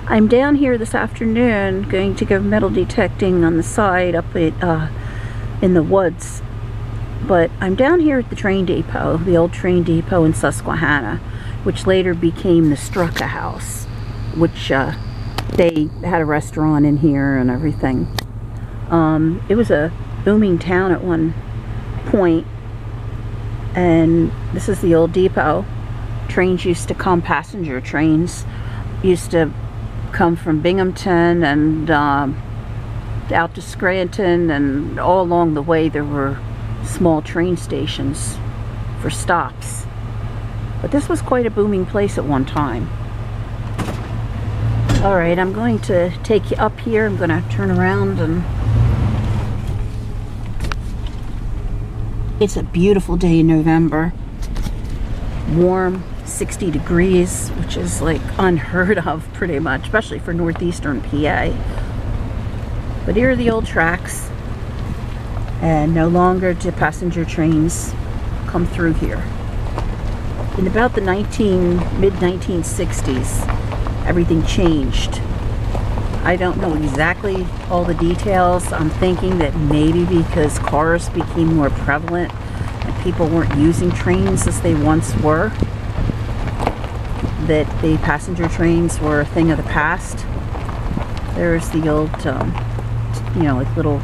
I'm down here this afternoon going to go metal detecting on the side up at, in the woods. But I'm down here at the train depot, the old train depot in Susquehanna, which later became the Strucka House, which they had a restaurant in here and everything. It was a booming town at one point, and this is the old depot. Trains used to come, passenger trains used to come from Binghamton and out to Scranton, and all along the way there were small train stations for stops. But this was quite a booming place at one time. Alright, I'm going to take you up here. I'm going to turn around, and it's a beautiful day in November. Warm, 60 degrees, which is like unheard of pretty much, especially for northeastern PA. But here are the old tracks, and no longer do passenger trains come through here. In about the mid-1960s, everything changed. I don't know exactly all the details. I'm thinking that maybe because cars became more prevalent and people weren't using trains as they once were, that the passenger trains were a thing of the past. There's the old, you know, like little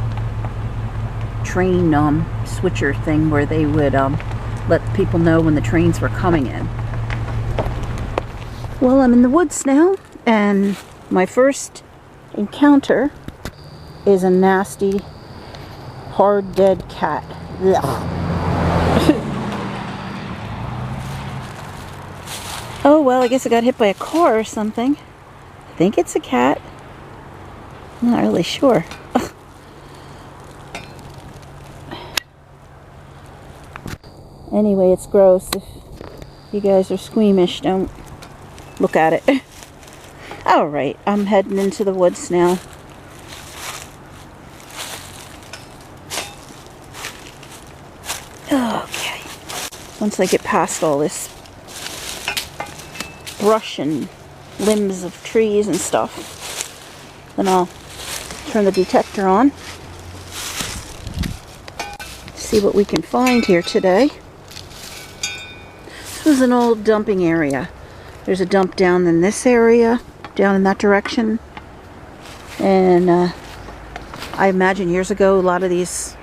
train switcher thing where they would let people know when the trains were coming in. Well, I'm in the woods now, and my first encounter is a nasty, hard, dead cat. Oh, well, I guess I got hit by a car or something. I think it's a cat. I'm not really sure. Anyway, it's gross. If you guys are squeamish, don't look at it. Alright, I'm heading into the woods now. Okay. Once I get past all this brush and limbs of trees and stuff, then I'll turn the detector on. See what we can find here today. This was an old dumping area. There's a dump down in this area, down in that direction. And I imagine years ago a lot of these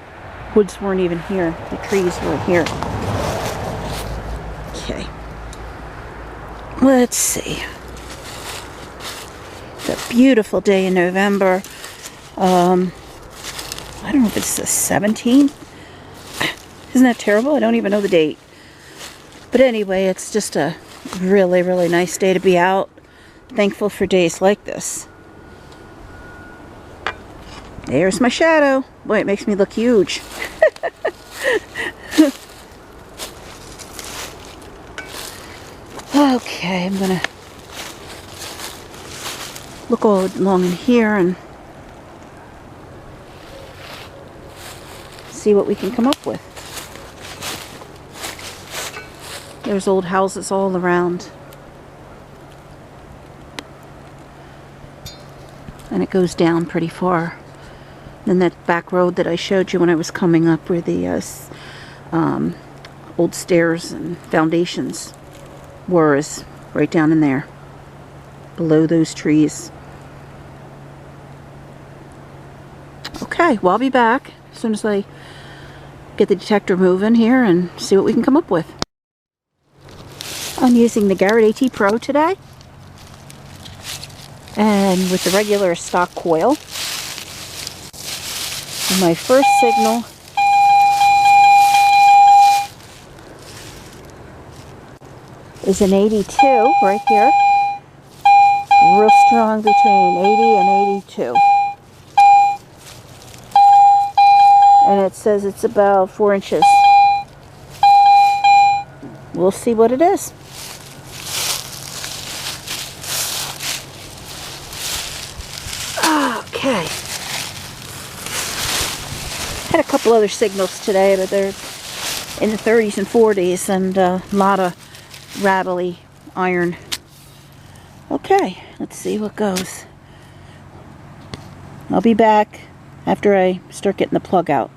woods weren't even here. The trees weren't here. Okay. Let's see. It's a beautiful day in November. I don't know if it's the 17th. Isn't that terrible? I don't even know the date. But anyway, it's just a really, really nice day to be out. Thankful for days like this. There's my shadow. Boy, it makes me look huge. Okay, I'm gonna look all along in here and see what we can come up with. There's old houses all around. And it goes down pretty far. Then that back road that I showed you when I was coming up, where the old stairs and foundations were, is right down in there, below those trees. Okay, well, I'll be back as soon as I get the detector moving here and see what we can come up with. I'm using the Garrett AT Pro today, and with the regular stock coil. And my first signal is an 82 right here, real strong between 80 and 82, and it says it's about 4 inches. We'll see what it is. Okay. Had a couple other signals today, but they're in the 30s and 40s, and a lot of rattly iron. Okay, let's see what goes. I'll be back after I start getting the plug out.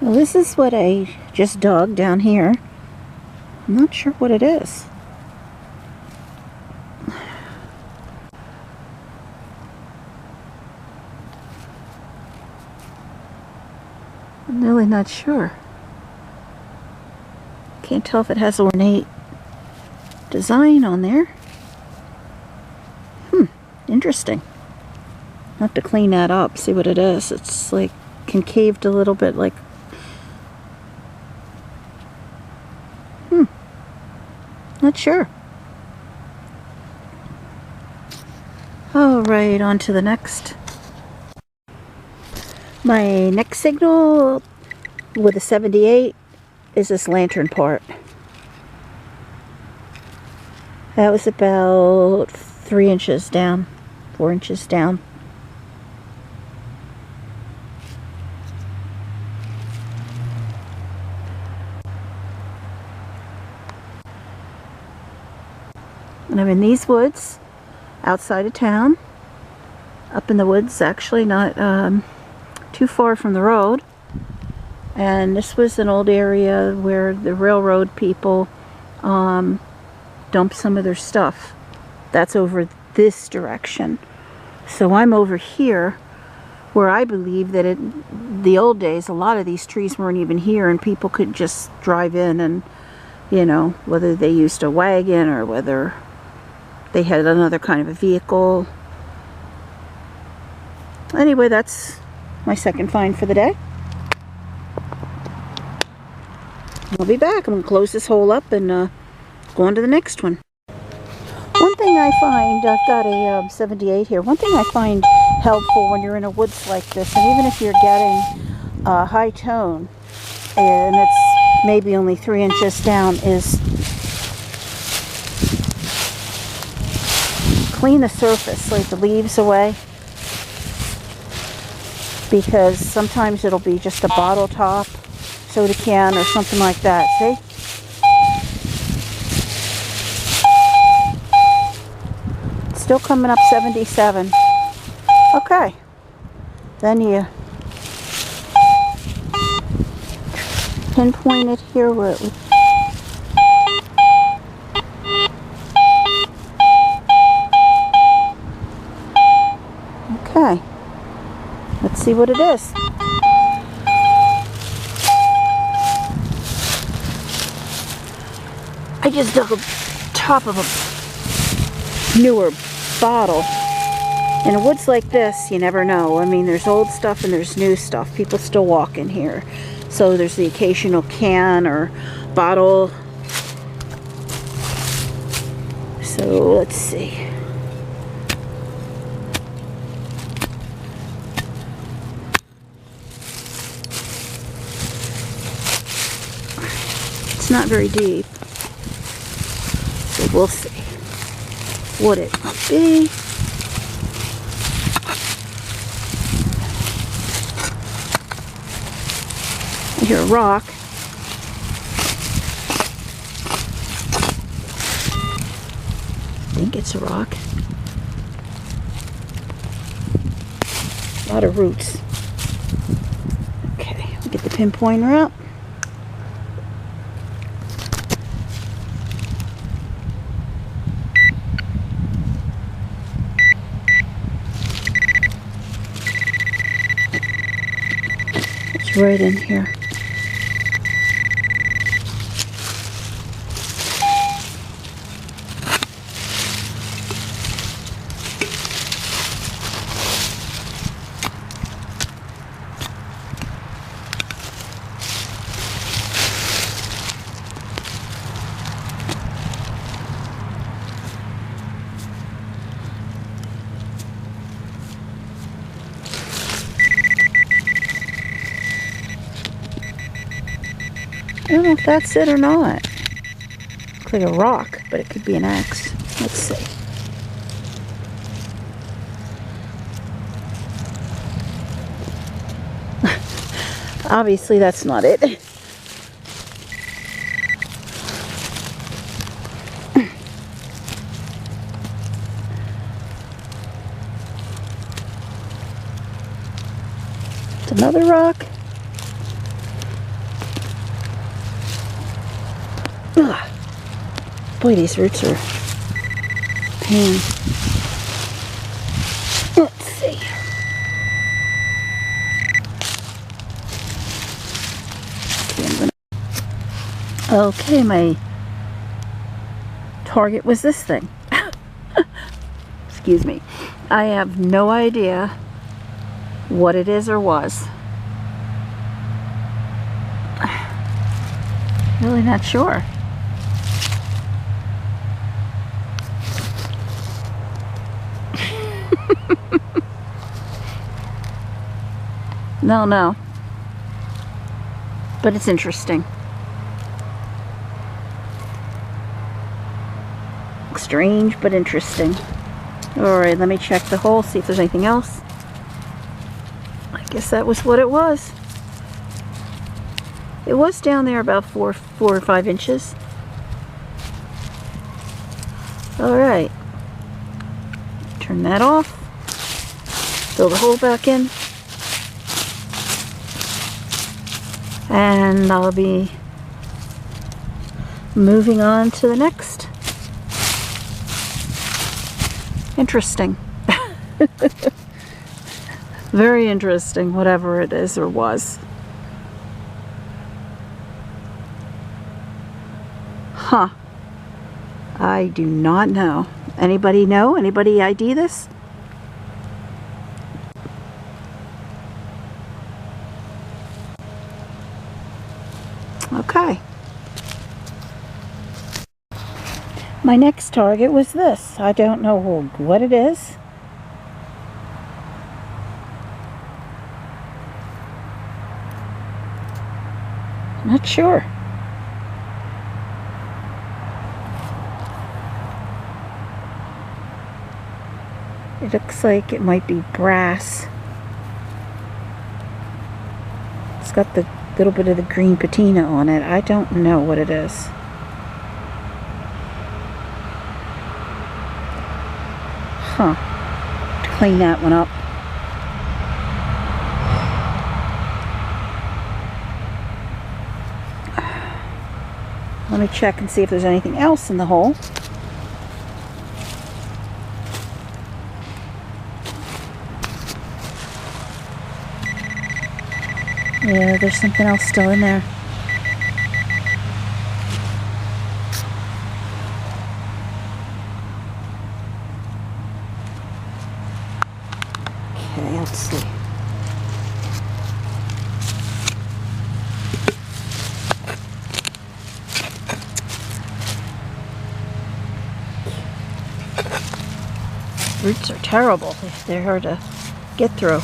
Well, this is what I just dug down here. I'm not sure what it is. I'm really not sure. Can't tell if it has ornate design on there. Interesting. I'll have to clean that up, see what it is. It's like concaved a little bit, like... Not sure. Alright, on to the next. My next signal with a 78 is this lantern part. That was about 3 inches down, 4 inches down. And I'm in these woods outside of town, up in the woods, actually not too far from the road. And this was an old area where the railroad people dumped some of their stuff. That's over this direction. So I'm over here where I believe that in the old days a lot of these trees weren't even here and people could just drive in and, you know, whether they used a wagon or whether they had another kind of a vehicle. Anyway, that's my second find for the day. I'll be back. I'm going to close this hole up and go on to the next one. One thing I find, I've got a 78 here, one thing I find helpful when you're in a woods like this, and even if you're getting a high tone, and it's maybe only 3 inches down, is clean the surface, like the leaves away, because sometimes it'll be just a bottle top, soda can, or something like that. See? It's still coming up 77. Okay. Then you pinpoint it here where it would. Okay. Let's see what it is. I just dug a top of a newer bottle. In woods like this, you never know. I mean, there's old stuff and there's new stuff. People still walk in here. So there's the occasional can or bottle. So let's see. It's not very deep. So we'll see what it might be. I hear a rock. I think it's a rock. A lot of roots. Okay, we'll get the pinpointer out. It's right in here. I don't know if that's it or not. Looks like a rock, but it could be an axe. Let's see. Obviously that's not it. another rock. Ugh. Boy, these roots are pain. Let's see. Okay, my target was this thing. Excuse me. I have no idea what it is or was. Really not sure. No. But it's interesting. Strange, but interesting. Alright, let me check the hole, see if there's anything else. I guess that was what it was. It was down there about 4 or 5 inches. Alright. Turn that off. Fill the hole back in. And I'll be moving on to the next. Interesting. Very interesting, whatever it is or was. Huh. I do not know. Anybody know? Anybody ID this? Okay. My next target was this. I don't know what it is. Not sure. It looks like it might be brass. It's got the little bit of the green patina on it. I don't know what it is. Huh. To clean that one up. Let me check and see if there's anything else in the hole. Yeah, there's something else still in there. Okay, let's see. Roots are terrible. They're hard to get through.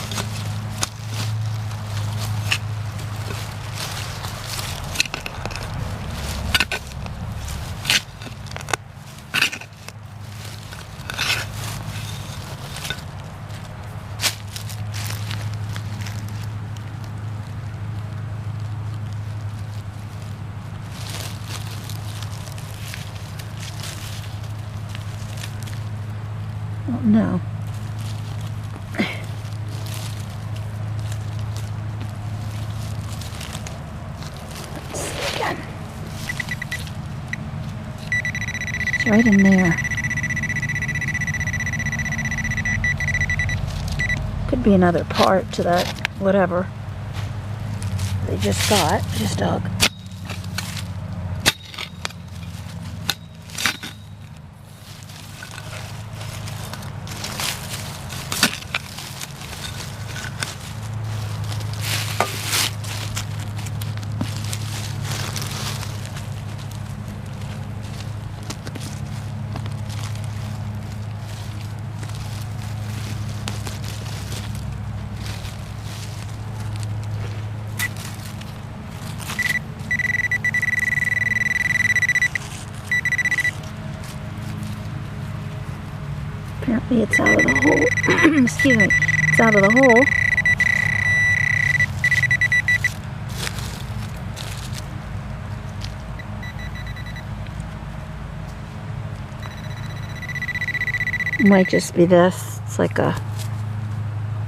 Oh, no. Let's see again. It's right in there. Could be another part to that, whatever they just dug. Apparently it's out of the hole. Excuse me. It's out of the hole. Might just be this. It's like a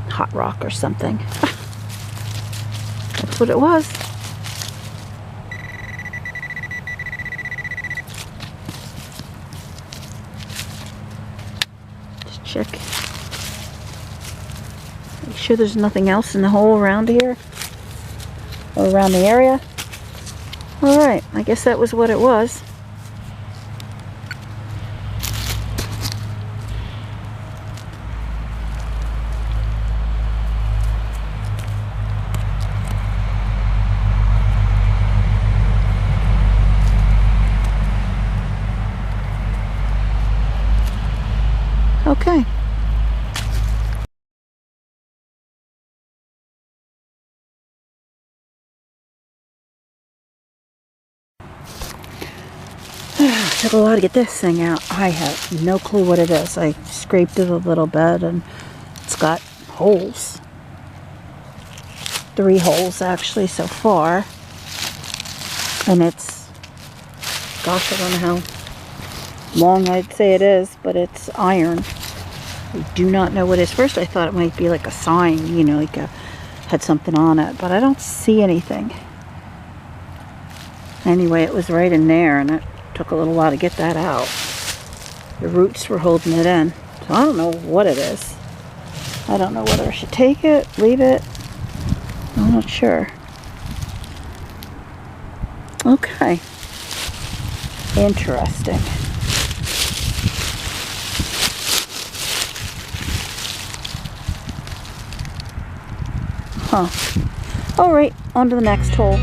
hot rock or something. That's what it was. Just check. Make sure there's nothing else in the hole around here. Or around the area. Alright, I guess that was what it was. Okay. Took a while to get this thing out. I have no clue what it is. I scraped it a little bit and it's got holes. 3 holes actually so far. And it's, gosh, I don't know how long I'd say it is, but it's iron. I do not know what it is. First I thought it might be like a sign, you know, like had something on it, but I don't see anything. Anyway, it was right in there and it took a little while to get that out. The roots were holding it in. So I don't know what it is. I don't know whether I should take it, leave it. I'm not sure. Okay. Interesting. Huh. Alright, on to the next hole.